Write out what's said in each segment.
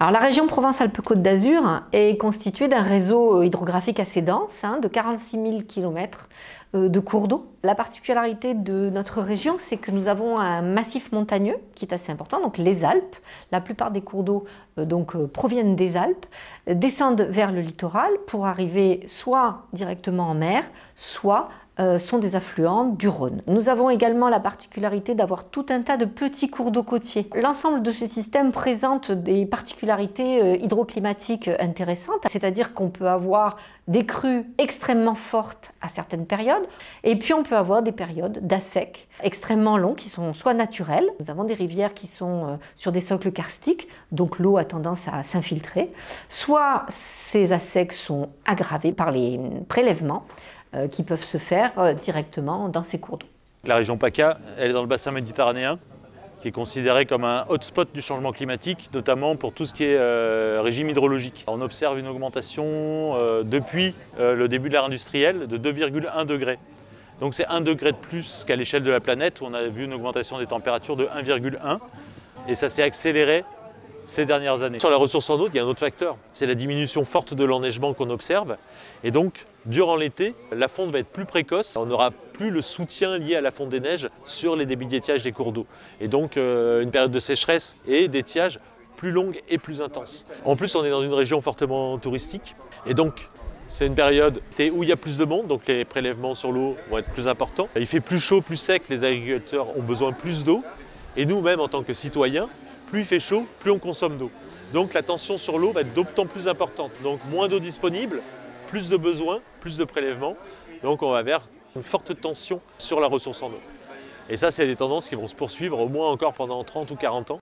Alors la région Provence-Alpes-Côte d'Azur est constituée d'un réseau hydrographique assez dense, de 46 000 km de cours d'eau. La particularité de notre région, c'est que nous avons un massif montagneux qui est assez important, donc les Alpes. La plupart des cours d'eau proviennent des Alpes, descendent vers le littoral pour arriver soit directement en mer, soit sont des affluents du Rhône. Nous avons également la particularité d'avoir tout un tas de petits cours d'eau côtiers. L'ensemble de ce système présente des particularités hydroclimatiques intéressantes, c'est-à-dire qu'on peut avoir des crues extrêmement fortes à certaines périodes, et puis on peut avoir des périodes d'assec extrêmement longs qui sont soit naturels, nous avons des rivières qui sont sur des socles karstiques, donc l'eau a tendance à s'infiltrer, soit ces assecs sont aggravés par les prélèvements qui peuvent se faire directement dans ces cours d'eau. La région PACA, elle est dans le bassin méditerranéen, qui est considéré comme un hotspot du changement climatique, notamment pour tout ce qui est régime hydrologique. On observe une augmentation depuis le début de l'ère industrielle de 2,1 degrés. Donc c'est 1 degré de plus qu'à l'échelle de la planète, où on a vu une augmentation des températures de 1,1, et ça s'est accéléré ces dernières années. Sur la ressource en eau, il y a un autre facteur, c'est la diminution forte de l'enneigement qu'on observe, et donc durant l'été, la fonte va être plus précoce, on n'aura plus le soutien lié à la fonte des neiges sur les débits d'étiage des cours d'eau, et donc une période de sécheresse et d'étiage plus longue et plus intense. En plus, on est dans une région fortement touristique, et donc c'est une période où il y a plus de monde, donc les prélèvements sur l'eau vont être plus importants. Il fait plus chaud, plus sec, les agriculteurs ont besoin de plus d'eau, et nous-mêmes en tant que citoyens, plus il fait chaud, plus on consomme d'eau. Donc la tension sur l'eau va être d'autant plus importante. Donc moins d'eau disponible, plus de besoins, plus de prélèvements. Donc on va vers une forte tension sur la ressource en eau. Et ça, c'est des tendances qui vont se poursuivre au moins encore pendant 30 ou 40 ans.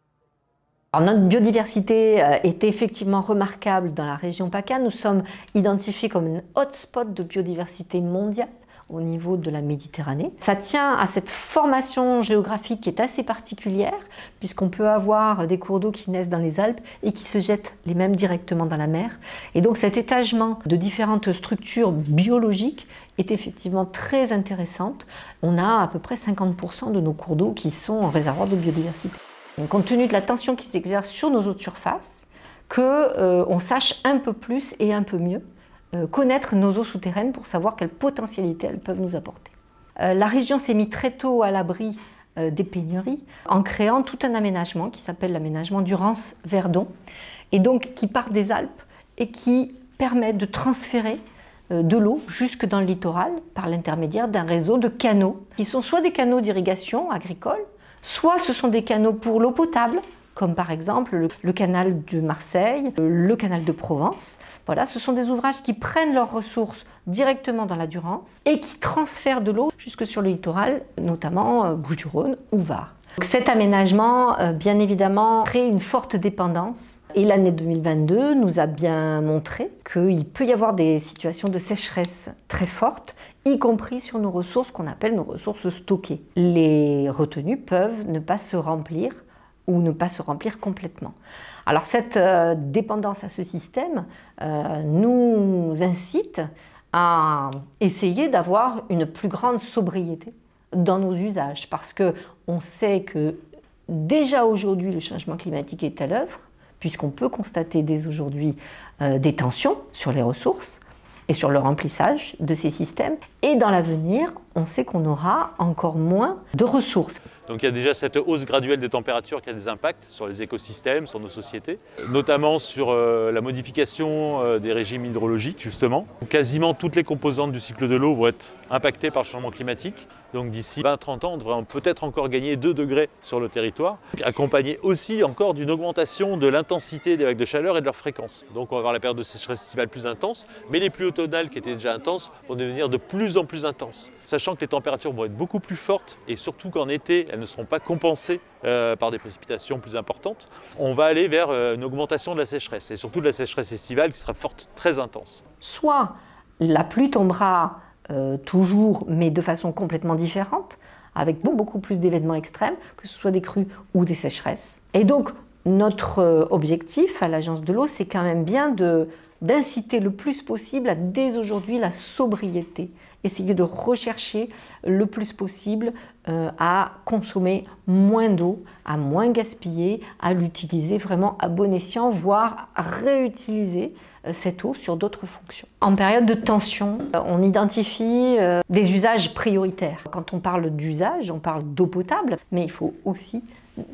Alors, notre biodiversité est effectivement remarquable dans la région PACA. Nous sommes identifiés comme un hotspot de biodiversité mondiale au niveau de la Méditerranée. Ça tient à cette formation géographique qui est assez particulière, puisqu'on peut avoir des cours d'eau qui naissent dans les Alpes et qui se jettent les mêmes directement dans la mer. Et donc cet étagement de différentes structures biologiques est effectivement très intéressante. On a à peu près 50% de nos cours d'eau qui sont en réservoir de biodiversité. Donc, compte tenu de la tension qui s'exerce sur nos eaux de surface, qu'on sache un peu plus et un peu mieux connaître nos eaux souterraines pour savoir quelle potentialité elles peuvent nous apporter. La région s'est mise très tôt à l'abri des pénuries en créant tout un aménagement qui s'appelle l'aménagement Durance-Verdon, et donc qui part des Alpes et qui permet de transférer de l'eau jusque dans le littoral par l'intermédiaire d'un réseau de canaux qui sont soit des canaux d'irrigation agricole, soit ce sont des canaux pour l'eau potable, comme par exemple le canal de Marseille, le canal de Provence. Voilà, ce sont des ouvrages qui prennent leurs ressources directement dans la Durance et qui transfèrent de l'eau jusque sur le littoral, notamment Bouches-du-Rhône ou Var. Donc cet aménagement, bien évidemment, crée une forte dépendance. Et l'année 2022 nous a bien montré qu'il peut y avoir des situations de sécheresse très fortes, y compris sur nos ressources qu'on appelle nos ressources stockées. Les retenues peuvent ne pas se remplir ou ne pas se remplir complètement. Alors cette dépendance à ce système nous incite à essayer d'avoir une plus grande sobriété dans nos usages, parce qu'on sait que déjà aujourd'hui le changement climatique est à l'œuvre, puisqu'on peut constater dès aujourd'hui des tensions sur les ressources et sur le remplissage de ces systèmes. Et dans l'avenir, on sait qu'on aura encore moins de ressources. Donc il y a déjà cette hausse graduelle des températures qui a des impacts sur les écosystèmes, sur nos sociétés, notamment sur la modification des régimes hydrologiques justement. Quasiment toutes les composantes du cycle de l'eau vont être impactées par le changement climatique. Donc d'ici 20-30 ans, on devrait peut-être encore gagner 2 degrés sur le territoire, accompagné aussi encore d'une augmentation de l'intensité des vagues de chaleur et de leur fréquence. Donc on va avoir la période de sécheresse estivale plus intense, mais les pluies automnales qui étaient déjà intenses vont devenir de plus en plus intenses. Sachant que les températures vont être beaucoup plus fortes et surtout qu'en été, elles ne seront pas compensées par des précipitations plus importantes, on va aller vers une augmentation de la sécheresse et surtout de la sécheresse estivale qui sera forte, très intense. Soit la pluie tombera toujours, mais de façon complètement différente, avec beaucoup plus d'événements extrêmes, que ce soit des crues ou des sécheresses. Et donc, notre objectif à l'Agence de l'eau, c'est quand même bien d'inciter le plus possible à dès aujourd'hui la sobriété essayer de rechercher le plus possible à consommer moins d'eau, à moins gaspiller, à l'utiliser vraiment à bon escient, voire à réutiliser cette eau sur d'autres fonctions. En période de tension, on identifie des usages prioritaires. Quand on parle d'usage, on parle d'eau potable, mais il faut aussi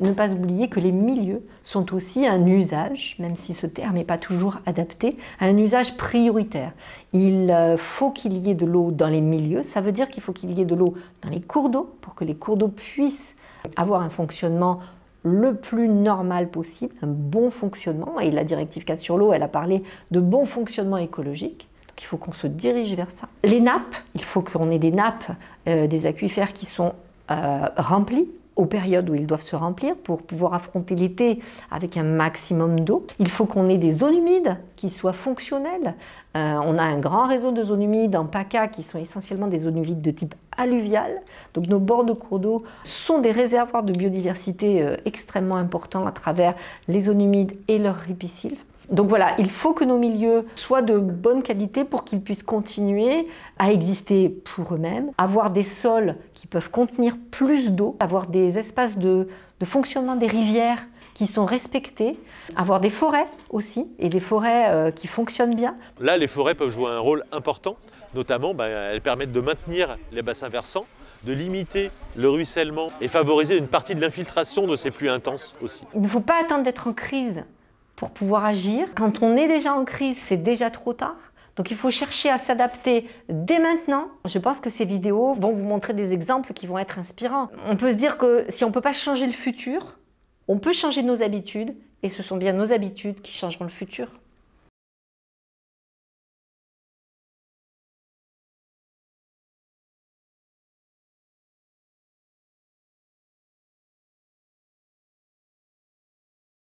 ne pas oublier que les milieux sont aussi un usage, même si ce terme n'est pas toujours adapté, un usage prioritaire. Il faut qu'il y ait de l'eau dans les milieux, ça veut dire qu'il faut qu'il y ait de l'eau dans les cours d'eau pour que les cours d'eau puissent avoir un fonctionnement le plus normal possible, un bon fonctionnement. Et la directive 4 sur l'eau, elle a parlé de bon fonctionnement écologique. Donc il faut qu'on se dirige vers ça. Les nappes, il faut qu'on ait des nappes, des aquifères qui sont remplis aux périodes où ils doivent se remplir pour pouvoir affronter l'été avec un maximum d'eau. Il faut qu'on ait des zones humides qui soient fonctionnelles. On a un grand réseau de zones humides en PACA qui sont essentiellement des zones humides de type alluvial. Donc nos bords de cours d'eau sont des réservoirs de biodiversité extrêmement importants à travers les zones humides et leurs ripisylves. Donc voilà, il faut que nos milieux soient de bonne qualité pour qu'ils puissent continuer à exister pour eux-mêmes, avoir des sols qui peuvent contenir plus d'eau, avoir des espaces de fonctionnement des rivières qui sont respectés, avoir des forêts aussi, et des forêts qui fonctionnent bien. Là, les forêts peuvent jouer un rôle important, notamment elles permettent de maintenir les bassins versants, de limiter le ruissellement et favoriser une partie de l'infiltration de ces pluies intenses aussi. Il ne faut pas attendre d'être en crise pour pouvoir agir. Quand on est déjà en crise, c'est déjà trop tard. Donc il faut chercher à s'adapter dès maintenant. Je pense que ces vidéos vont vous montrer des exemples qui vont être inspirants. On peut se dire que si on ne peut pas changer le futur, on peut changer nos habitudes et ce sont bien nos habitudes qui changeront le futur.